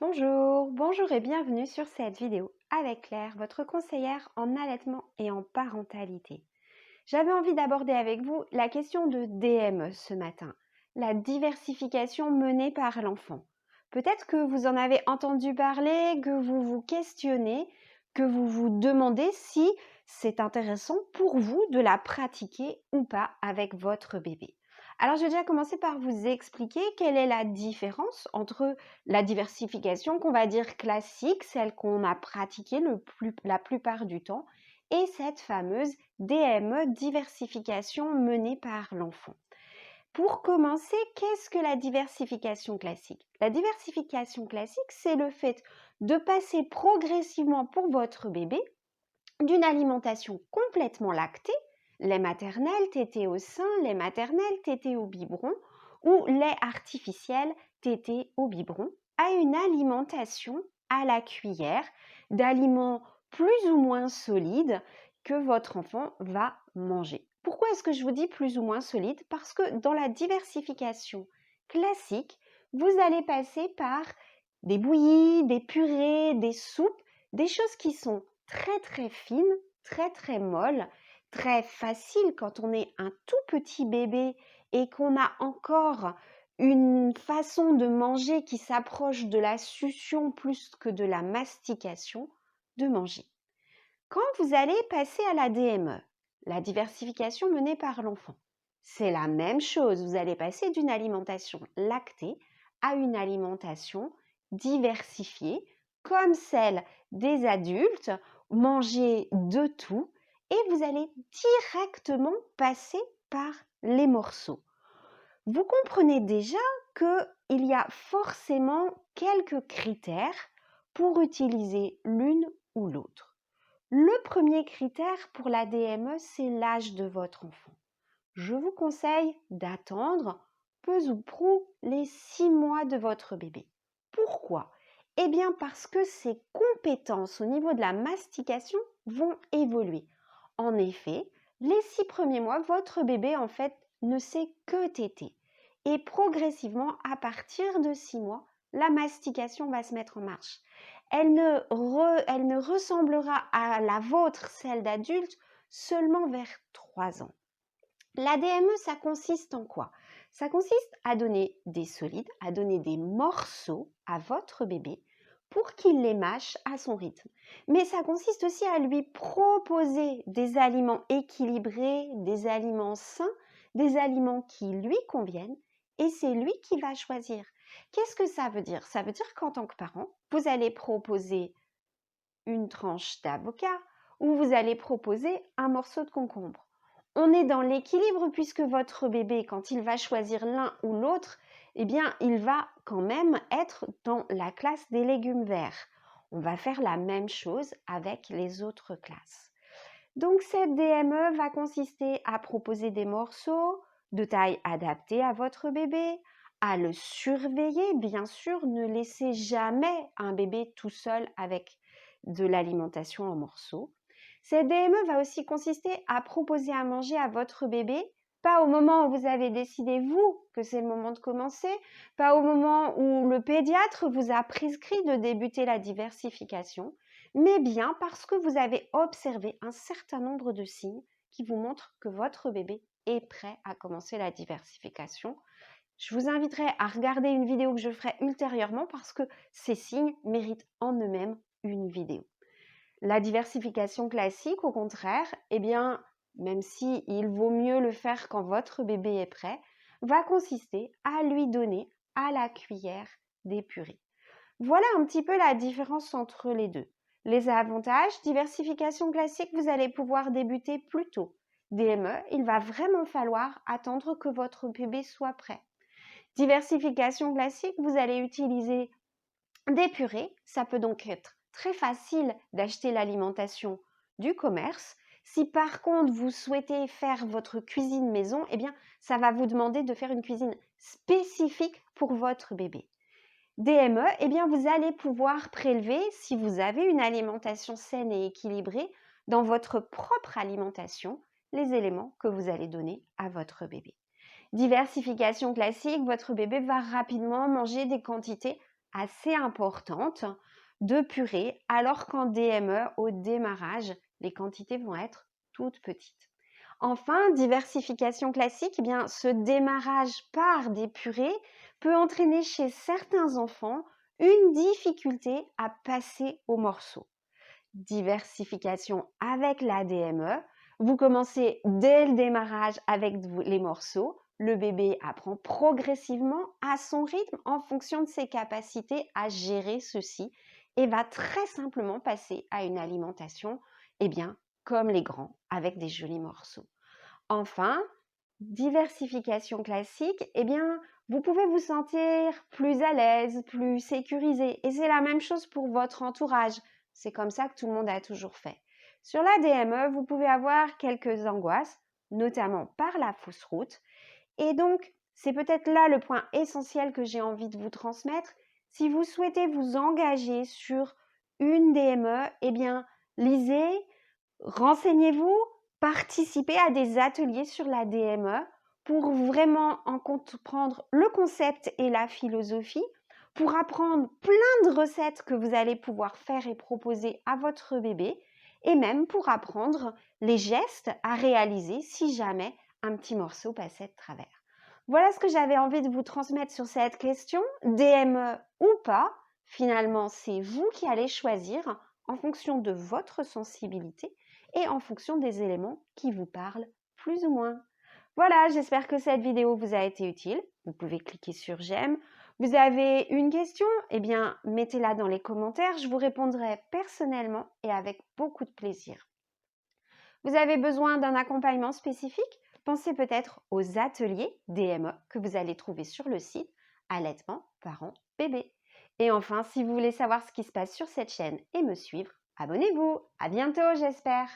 Bonjour et bienvenue sur cette vidéo avec Claire, votre conseillère en allaitement et en parentalité. J'avais envie d'aborder avec vous la question de DME ce matin, la diversification menée par l'enfant. Peut-être que vous en avez entendu parler, que vous vous questionnez, que vous vous demandez si c'est intéressant pour vous de la pratiquer ou pas avec votre bébé. Alors, je vais déjà commencer par vous expliquer quelle est la différence entre la diversification qu'on va dire classique, celle qu'on a pratiquée la plupart du temps, et cette fameuse DME, diversification menée par l'enfant. Pour commencer, qu'est-ce que la diversification classique? La diversification classique, c'est le fait de passer progressivement pour votre bébé d'une alimentation complètement lactée, lait maternel, tété au sein, lait maternel, tété au biberon, ou lait artificiel, tété au biberon, à une alimentation à la cuillère d'aliments plus ou moins solides que votre enfant va manger. Pourquoi est-ce que je vous dis plus ou moins solides? Parce que dans la diversification classique, vous allez passer par des bouillies, des purées, des soupes, des choses qui sont très fines, très molles, très faciles quand on est un tout petit bébé et qu'on a encore une façon de manger qui s'approche de la succion plus que de la mastication, de manger. Quand vous allez passer à la DME, la diversification menée par l'enfant, c'est la même chose. Vous allez passer d'une alimentation lactée à une alimentation diversifiée, comme celle des adultes, manger de tout, et vous allez directement passer par les morceaux. Vous comprenez déjà qu'il y a forcément quelques critères pour utiliser l'une ou l'autre. Le premier critère pour la DME, c'est l'âge de votre enfant. Je vous conseille d'attendre peu ou prou les 6 mois de votre bébé. Pourquoi? Eh bien parce que ses compétences au niveau de la mastication vont évoluer. En effet, les 6 premiers mois, votre bébé en fait ne sait que téter. Et progressivement, à partir de 6 mois, la mastication va se mettre en marche. Elle ne ressemblera à la vôtre, celle d'adulte, seulement vers 3 ans. La DME, ça consiste en quoi? Ça consiste à donner des solides, à donner des morceaux à votre bébé pour qu'il les mâche à son rythme. Mais ça consiste aussi à lui proposer des aliments équilibrés, des aliments sains, des aliments qui lui conviennent et c'est lui qui va choisir. Qu'est-ce que ça veut dire? Ça veut dire qu'en tant que parent, vous allez proposer une tranche d'avocat ou vous allez proposer un morceau de concombre. On est dans l'équilibre puisque votre bébé, quand il va choisir l'un ou l'autre, eh bien, il va quand même être dans la classe des légumes verts. On va faire la même chose avec les autres classes. Donc, cette DME va consister à proposer des morceaux de taille adaptée à votre bébé, à le surveiller. Bien sûr, ne laissez jamais un bébé tout seul avec de l'alimentation en morceaux. Cette DME va aussi consister à proposer à manger à votre bébé, pas au moment où vous avez décidé, vous, que c'est le moment de commencer, pas au moment où le pédiatre vous a prescrit de débuter la diversification, mais bien parce que vous avez observé un certain nombre de signes qui vous montrent que votre bébé est prêt à commencer la diversification. Je vous inviterai à regarder une vidéo que je ferai ultérieurement parce que ces signes méritent en eux-mêmes une vidéo. La diversification classique, au contraire, eh bien, même si il vaut mieux le faire quand votre bébé est prêt, va consister à lui donner à la cuillère des purées. Voilà un petit peu la différence entre les deux. Les avantages, diversification classique, vous allez pouvoir débuter plus tôt. DME, il va vraiment falloir attendre que votre bébé soit prêt. Diversification classique, vous allez utiliser des purées. Ça peut donc être très facile d'acheter l'alimentation du commerce. Si par contre vous souhaitez faire votre cuisine maison, eh bien ça va vous demander de faire une cuisine spécifique pour votre bébé. DME, eh bien vous allez pouvoir prélever, si vous avez une alimentation saine et équilibrée, dans votre propre alimentation, les éléments que vous allez donner à votre bébé. Diversification classique, votre bébé va rapidement manger des quantités assez importante de purée, alors qu'en DME, au démarrage, les quantités vont être toutes petites. Enfin, diversification classique, eh bien, ce démarrage par des purées peut entraîner chez certains enfants une difficulté à passer aux morceaux. Diversification avec la DME, vous commencez dès le démarrage avec les morceaux. Le bébé apprend progressivement à son rythme en fonction de ses capacités à gérer ceci et va très simplement passer à une alimentation, eh bien, comme les grands, avec des jolis morceaux. Enfin, diversification classique, eh bien, vous pouvez vous sentir plus à l'aise, plus sécurisé. Et c'est la même chose pour votre entourage. C'est comme ça que tout le monde a toujours fait. Sur la DME, vous pouvez avoir quelques angoisses, notamment par la fausse route. Et donc, c'est peut-être là le point essentiel que j'ai envie de vous transmettre. Si vous souhaitez vous engager sur une DME, eh bien, lisez, renseignez-vous, participez à des ateliers sur la DME pour vraiment en comprendre le concept et la philosophie, pour apprendre plein de recettes que vous allez pouvoir faire et proposer à votre bébé, et même pour apprendre les gestes à réaliser si jamais un petit morceau passait de travers. Voilà ce que j'avais envie de vous transmettre sur cette question, DME ou pas. Finalement, c'est vous qui allez choisir en fonction de votre sensibilité et en fonction des éléments qui vous parlent plus ou moins. Voilà, j'espère que cette vidéo vous a été utile. Vous pouvez cliquer sur j'aime. Vous avez une question? Eh bien, mettez-la dans les commentaires. Je vous répondrai personnellement et avec beaucoup de plaisir. Vous avez besoin d'un accompagnement spécifique? Pensez peut-être aux ateliers DME que vous allez trouver sur le site Allaitement Parents Bébé. Et enfin, si vous voulez savoir ce qui se passe sur cette chaîne et me suivre, abonnez-vous. À bientôt, j'espère.